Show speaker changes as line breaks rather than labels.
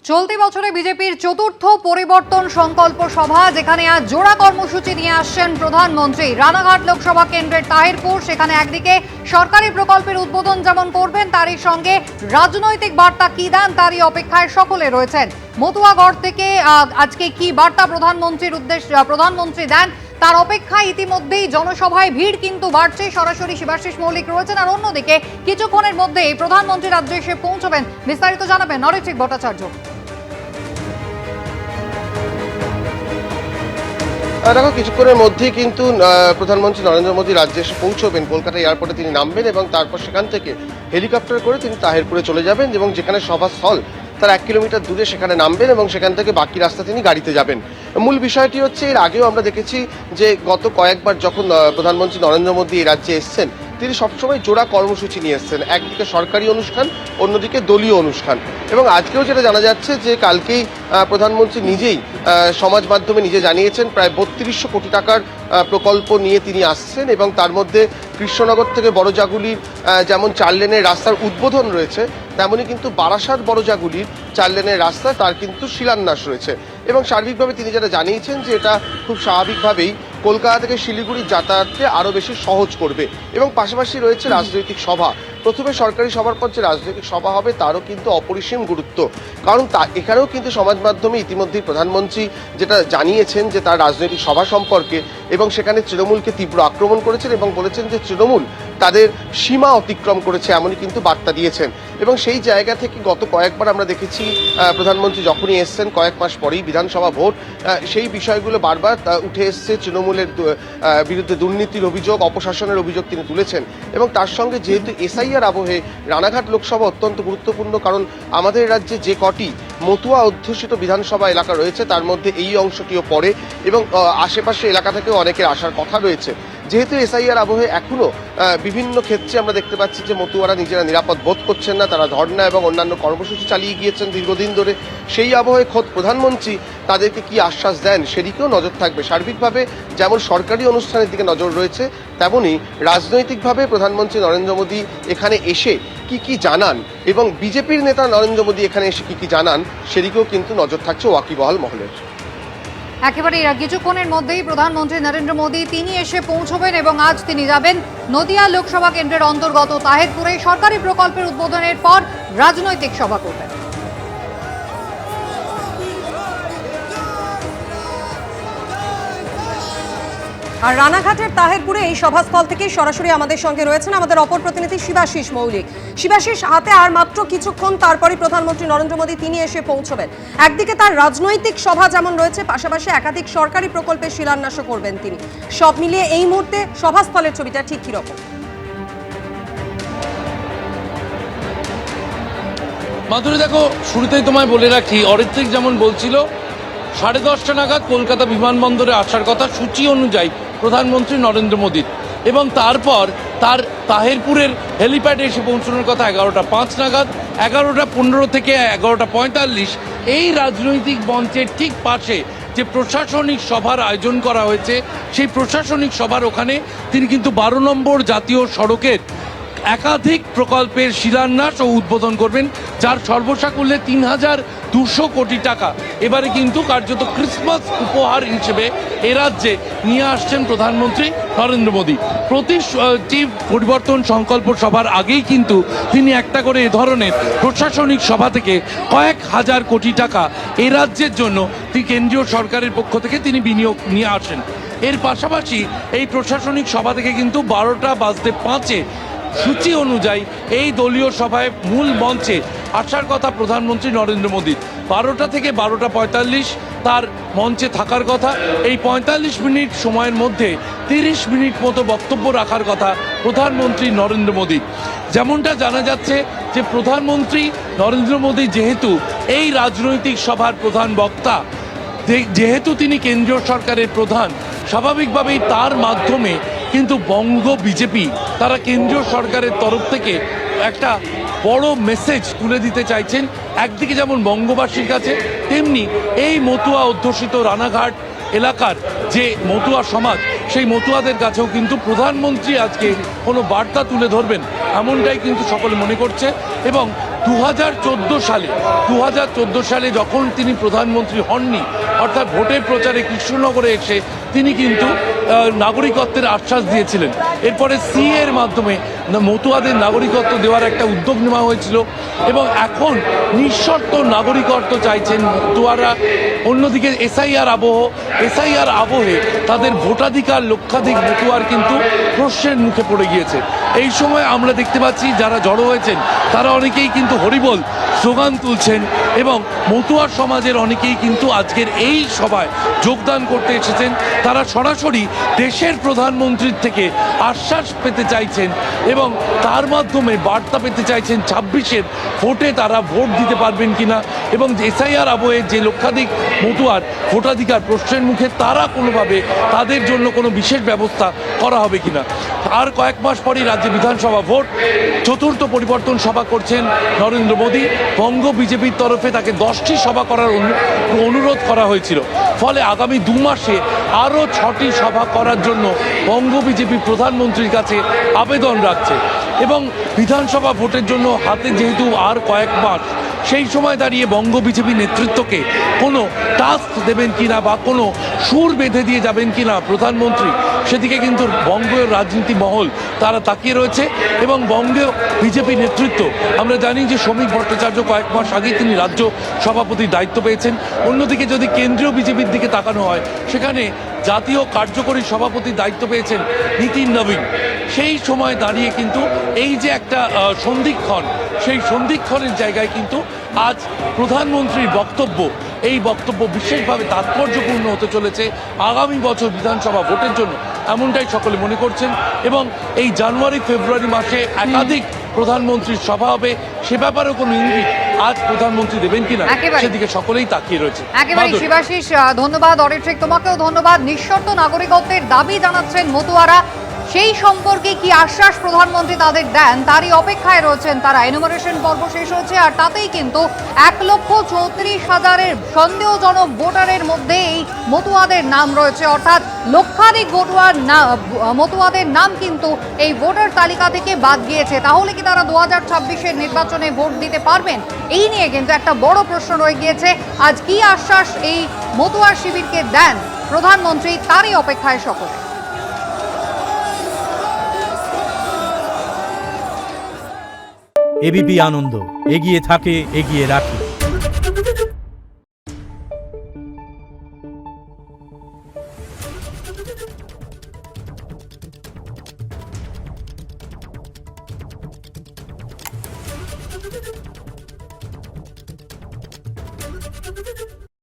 চলতি বছরে বিজেপির চতুর্থ পরিবর্তন সংকল্প সভা, যেখানে আজ জোড়া কর্মসূচি নিয়ে আসছেন প্রধানমন্ত্রী। রানাঘাট লোকসভা কেন্দ্রের তাহিরপুর, সেখানে একদিকে সরকারি প্রকল্পের উদ্বোধন যেমন করবেন, তারই সঙ্গে রাজনৈতিক বার্তা কি দেন তারই অপেক্ষায় সকলে রয়েছেন। মতুয়াগড় থেকে আজকে কি বার্তা প্রধানমন্ত্রী দেন তার অপেক্ষায় ইতিমধ্যেই জনসভায় ভিড় কিন্তু বাড়ছে। সরাসরি শিবাশিস মৌলিক রয়েছেন, আর অন্যদিকে কিছুক্ষণের মধ্যেই প্রধানমন্ত্রী রাজ্যে এসে পৌঁছবেন। বিস্তারিত জানাবেন নরেন্দ্র ভট্টাচার্য।
দেখো, কিছুক্ষণের মধ্যেই কিন্তু প্রধানমন্ত্রী নরেন্দ্র মোদী রাজ্যে এসে পৌঁছবেন। কলকাতা এয়ারপোর্টে তিনি নামবেন এবং তারপর সেখান থেকে হেলিকপ্টার করে তিনি তাহিরপুরে চলে যাবেন এবং যেখানে সভাস্থল তার 1 কিলোমিটার দূরে সেখানে নামবেন এবং সেখান থেকে বাকি রাস্তা তিনি গাড়িতে যাবেন। মূল বিষয়টি হচ্ছে, এর আগেও আমরা দেখেছি যে গত কয়েকবার যখন প্রধানমন্ত্রী নরেন্দ্র মোদী এই রাজ্যে এসছেন, তিনি সবসময় জোড়া কর্মসূচি নিয়ে এসছেন। একদিকে সরকারি অনুষ্ঠান, অন্যদিকে দলীয় অনুষ্ঠান। এবং আজকেও যেটা জানা যাচ্ছে যে কালকেই প্রধানমন্ত্রী নিজেই সমাজ মাধ্যমে নিজে জানিয়েছেন প্রায় 3200 কোটি টাকার প্রকল্প নিয়ে তিনি আসছেন এবং তার মধ্যে কৃষ্ণনগর থেকে বড়জাগুলির যেমন 4 লেনের রাস্তার উদ্বোধন রয়েছে, তেমনই কিন্তু বারাসাত বড়জাগুলির 4 লেনের রাস্তা তার কিন্তু শিলান্যাস রয়েছে। এবং সার্বিকভাবে তিনি যেটা জানিয়েছেন যে এটা খুব স্বাভাবিকভাবেই কলকাতা থেকে শিলিগুড়ির যাতায়াতকে আরও বেশি সহজ করবে। এবং পাশাপাশি রয়েছে রাজনৈতিক সভা। প্রথমে সরকারি সভার পর যে রাজনৈতিক সভা হবে তারও কিন্তু অপরিসীম গুরুত্ব, কারণ এখানেও কিন্তু সমাজ মাধ্যমে ইতিমধ্যেই প্রধানমন্ত্রী যেটা জানিয়েছেন যে তার রাজনৈতিক সভা সম্পর্কে, এবং সেখানে তৃণমূলকে তীব্র আক্রমণ করেছেন এবং বলেছেন যে তৃণমূল তাদের সীমা অতিক্রম করেছে, এমনই কিন্তু বার্তা দিয়েছেন। এবং সেই জায়গা থেকে গত কয়েকবার আমরা দেখেছি প্রধানমন্ত্রী যখনই এসছেন কয়েক মাস পরেই বিধানসভা ভোট, সেই বিষয়গুলো বারবার উঠে এসছে। তৃণমূলের বিরুদ্ধে দুর্নীতির অভিযোগ, অপশাসনের অভিযোগ তিনি তুলেছেন। এবং তার সঙ্গে যেহেতু এসআইআর আবহে রানাঘাট লোকসভা অত্যন্ত গুরুত্বপূর্ণ, কারণ আমাদের রাজ্যে যে কটি মতুয়া অধ্যুষিত বিধানসভা এলাকা রয়েছে তার মধ্যে এই অংশটিও পড়ে এবং আশেপাশে এলাকা থেকেও অনেকের আসার কথা রয়েছে। যেহেতু এসআইআর আবহে এখনও বিভিন্ন ক্ষেত্রে আমরা দেখতে পাচ্ছি যে মতুয়ারা নিজেরা নিরাপদ বোধ করছেন না, তারা ধর্ণা এবং অন্যান্য কর্মসূচি চালিয়ে গিয়েছেন দীর্ঘদিন ধরে। সেই আবহে খোদ প্রধানমন্ত্রী তাদেরকে কি আশ্বাস দেন সেদিকেও নজর থাকবে। সার্বিকভাবে যেমন সরকারি অনুষ্ঠানের দিকে নজর রয়েছে, তেমনই রাজনৈতিকভাবে প্রধানমন্ত্রী নরেন্দ্র মোদী এখানে এসে কি জানান এবং বিজেপির নেতা নরেন্দ্র মোদী এখানে এসে কি জানান সেদিকেও কিন্তু নজর থাকছে ওয়াকিবহাল মহলের।
একেবারে কিছুক্ষণের মধ্যেই প্রধানমন্ত্রী নরেন্দ্র মোদী তিনি এসে পৌঁছবেন এবং আজ তিনি যাবেন নদিয়া লোকসভা কেন্দ্রের অন্তর্গত তাহিরপুরে। সরকারি প্রকল্পের উদ্বোধনের পর রাজনৈতিক সভা করবেন।
আর রানাঘাটের তাহিরপুরে এই সভাস্থল থেকে সরাসরি আমাদের সঙ্গে রয়েছেন আমাদের অপর প্রতিনিধি শিবাশিস মৌলিক। শিবাশিস, হাতে আর মাত্র কিছুক্ষণ, তারপরে প্রধানমন্ত্রী নরেন্দ্র মোদী তিনি এসে পৌঁছবেন। একদিকে তার রাজনৈতিক সভা যেমন রয়েছে, পাশাপাশি একাধিক সরকারি প্রকল্পের শিলান্যাসও করবেন তিনি। সব মিলিয়ে এই মুহূর্তে সভাস্থলের ছবিটা ঠিক কিরকম?
মাধুরী, দেখো, শুরুতেই তোমায় বলে রাখি, অরিত্রিক যেমন বলছিল 10:30 নাগাদ কলকাতা বিমানবন্দরে আসার কথা সূচি অনুযায়ী প্রধানমন্ত্রী নরেন্দ্র মোদীর, এবং তারপর তার তাহিরপুরের হেলিপ্যাডে এসে পৌঁছানোর কথা 11:05 নাগাদ। 11:15 থেকে 11:45 এই রাজনৈতিক মঞ্চের ঠিক পাশে যে প্রশাসনিক সভার আয়োজন করা হয়েছে, সেই প্রশাসনিক সভার ওখানে তিনি কিন্তু 12 নম্বর জাতীয় সড়কের একাধিক প্রকল্পের শিলান্যাস ও উদ্বোধন করবেন, যার সর্বসাকুল্যে 3200 কোটি টাকা এবারে কিন্তু কার্যত ক্রিসমাস উপহার হিসেবে এ রাজ্যে নিয়ে আসছেন প্রধানমন্ত্রী নরেন্দ্র মোদী। প্রতিটি পরিবর্তন সংকল্প সভার আগেই কিন্তু তিনি একটা করে এ ধরনের প্রশাসনিক সভা থেকে কয়েক হাজার কোটি টাকা এ রাজ্যের জন্য কেন্দ্রীয় সরকারের পক্ষ থেকে তিনি বিনিয়োগ নিয়ে আসেন। এর পাশাপাশি এই প্রশাসনিক সভা থেকে কিন্তু 12:05 সূচি অনুযায়ী এই দলীয় সভায় মূল মঞ্চে আসার কথা প্রধানমন্ত্রী নরেন্দ্র মোদীর। 12টা থেকে 12:45 তার মঞ্চে থাকার কথা। এই 45 মিনিট সময়ের মধ্যে 30 মিনিট মতো বক্তব্য রাখার কথা প্রধানমন্ত্রী নরেন্দ্র মোদী। যেমনটা জানা যাচ্ছে যে প্রধানমন্ত্রী নরেন্দ্র মোদী যেহেতু এই রাজনৈতিক সভার প্রধান বক্তা, যেহেতু তিনি কেন্দ্রীয় সরকারের প্রধান, স্বাভাবিকভাবেই তার মাধ্যমে কিন্তু বঙ্গ বিজেপি তারা কেন্দ্রীয় সরকারের তরফ থেকে একটা বড় মেসেজ তুলে দিতে চাইছেন। একদিকে যেমন বঙ্গবাসীর কাছে, তেমনি এই মতুয়া অধ্যুষিত রানাঘাট এলাকার যে মতুয়া সমাজ, সেই মতুয়াদের কাছেও কিন্তু প্রধানমন্ত্রী আজকে কোনো বার্তা তুলে ধরবেন এমনটাই কিন্তু সকলে মনে করছে। এবং 2014 সালে যখন তিনি প্রধানমন্ত্রী হননি, অর্থাৎ ভোটের প্রচারে কৃষ্ণনগরে এসে তিনি কিন্তু নাগরিকত্বের আশ্বাস দিয়েছিলেন। এরপরে এর মাধ্যমে মতুয়াদের নাগরিকত্ব দেওয়ার একটা উদ্যোগ নেওয়া হয়েছিল এবং এখন নিঃশর্ত নাগরিকত্ব চাইছেন মতুয়ারা। অন্যদিকে এসআইআর আবহে তাদের ভোটাধিকার লক্ষাধিক মতুয়ার কিন্তু প্রশ্নের মুখে পড়ে গিয়েছে। এই সময় আমরা দেখতে পাচ্ছি যারা জড়ো হয়েছেন তারা অনেকেই কিন্তু হরিবোল স্লোগান তুলছেন এবং মতুয়ার সমাজের অনেকেই কিন্তু আজকের এই সভায় যোগদান করতে এসেছেন। তারা সরাসরি দেশের প্রধানমন্ত্রীর থেকে আশ্বাস পেতে চাইছেন এবং তার মাধ্যমে বার্তা পেতে চাইছেন 26-এর ভোটে তারা ভোট দিতে পারবেন কিনা এবং এসআইআর আবহে যে লক্ষাধিক মতুয়ার ভোটাধিকার প্রশ্নের মুখে তারা কোনোভাবে তাদের জন্য কোনো বিশেষ ব্যবস্থা করা হবে কিনা। আর কয়েক মাস পরই রাজ্যে বিধানসভা ভোট, চতুর্থ পরিবর্তন সভা করছেন নরেন্দ্র মোদী। বঙ্গ বিজেপির তরফে তাকে 10টি সভা করার অনুরোধ করা হয়েছিল। ফলে আগামী 2 মাসে আরও 6টি সভা করার জন্য বঙ্গ বিজেপি প্রধানমন্ত্রীর কাছে আবেদন রাখছে এবং বিধানসভা ভোটের জন্য হাতে যেহেতু আর কয়েক মাস, সেই সময় দাঁড়িয়ে বঙ্গ বিজেপি নেতৃত্বকে কোনো টাস্ক দেবেন কিনা বা কোনো সুর বেঁধে দিয়ে যাবেন কিনা প্রধানমন্ত্রী, সেদিকে কিন্তু বঙ্গের রাজনীতি মহল তারা তাকিয়ে রয়েছে। এবং বঙ্গীয় বিজেপি নেতৃত্ব, আমরা জানি যে শ্রমিক ভট্টাচার্য কয়েক মাস আগেই তিনি রাজ্য সভাপতির দায়িত্ব পেয়েছেন। অন্যদিকে যদি কেন্দ্রীয় বিজেপির দিকে তাকানো হয়, সেখানে জাতীয় কার্যকরী সভাপতির দায়িত্ব পেয়েছেন নীতিন নবীন। সেই সময় দাঁড়িয়ে কিন্তু এই যে একটা সন্ধিক্ষণ, সেই সন্ধিক্ষণের জায়গায় কিন্তু আজ প্রধানমন্ত্রীর বক্তব্য, এই বক্তব্য বিশেষভাবে তাৎপর্যপূর্ণ হতে চলেছে আগামী বছর বিধানসভা ভোটের জন্য, এমনটাই সকলে মনে করছেন। এবং এই জানুয়ারি ফেব্রুয়ারি মাসে একাধিক প্রধানমন্ত্রীর সভা হবে, সে ব্যাপারেও কোনো ইঙ্গিত আজ প্রধানমন্ত্রী দেবেন কিনা সেদিকে সকলেই তাকিয়ে রয়েছে।
একেবারে শিবাশিস, ধন্যবাদ। অরিত্রিক, তোমাকেও ধন্যবাদ। নিঃশর্ত নাগরিকত্বের দাবি জানাচ্ছেন মতুয়ারা, সেই সম্পর্কে কি আশ্বাস প্রধানমন্ত্রী তাদের দেন তারই অপেক্ষায় রয়েছেন তারা। এনুমারেশন পর্ব শেষ হয়েছে আর তাতেই কিন্তু 1,34,000-এর সন্দেহজনক ভোটারের মধ্যে এই মতুয়াদের নাম রয়েছে, অর্থাৎ লক্ষাধিক মতুয়াদের নাম কিন্তু এই ভোটার তালিকা থেকে বাদ গিয়েছে। তাহলে কি তারা 2026-এর নির্বাচনে ভোট দিতে পারবেন? এই নিয়ে কিন্তু একটা বড় প্রশ্ন রয়ে গিয়েছে। আজ কি আশ্বাস এই মতুয়ার শিবিরকে দেন প্রধানমন্ত্রী, তারই অপেক্ষায় সকলে।
এবিপি আনন্দ, এগিয়ে থাকে, এগিয়ে রাখে।